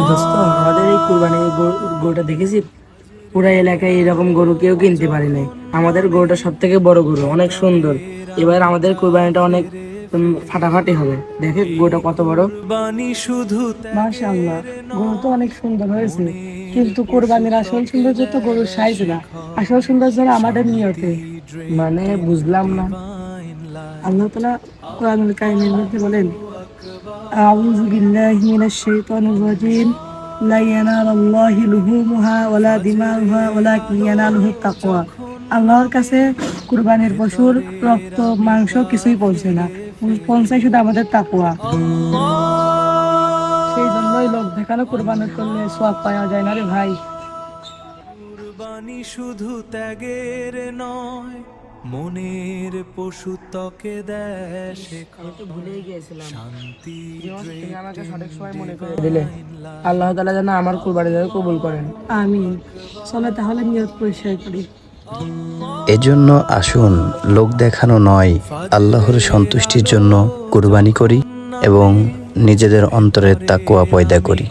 দোস্ত, আমাদের এই কুরবানি গরুটা দেখেছি, পুরা এলাকায় এরকম গরু কেউ কিনতে পারে নাই। আমাদের গরুটা সব থেকে বড় গরু, অনেক সুন্দর। এবার আমাদের কুরবানিটা অনেক ফাটাফাটি হবে। দেখে গরুটা কত বড়। মাশাআল্লাহ, গরু তো অনেক সুন্দর হয়েছে, কিন্তু কোরবানির আসল সৌন্দর্য তো গরুর সাইজ না, আসল সৌন্দর্য হলো আমাদের নিয়তে। মানে বুঝলাম না। আল্লাহ তাআলা কোরআনুল কারীমের মধ্যে বলেন, আউযু বিল্লাহি মিনাশ শাইতানির রাজিম, লা ইয়ানালুল্লাহি লুহুমুহা ওয়ালা দিমাউহা ওয়ালাকিন ইয়ানালুহুত তাকওয়া। আল্লাহর কাছে কুরবানির পশুর রক্ত মাংস কিছুই পৌঁছে না, পৌঁছায় শুধু আমাদের তাকওয়া। সেই জন্যই লোক দেখানো কুরবানি করলে সওয়াব পাওয়া যায় না রে ভাই। কুরবানি শুধু ত্যাগের নয়, মনের পশু ত্বকে দেয় আমি তো ভুলেই গিয়েছিলাম। শান্তি। তুমি আমাকে সঠিক সময় মনে করে দিলে। আল্লাহ তাআলা যেন আমার কুরবানি কবুল করেন, আমিন। চলো তাহলে নিয়ত পরিষ্কার করি। এজন্য আসুন, লোক দেখানো নয়, আল্লাহর সন্তুষ্টির জন্য কুরবানি করি এবং নিজেদের অন্তরের তাকওয়া পয়দা করি।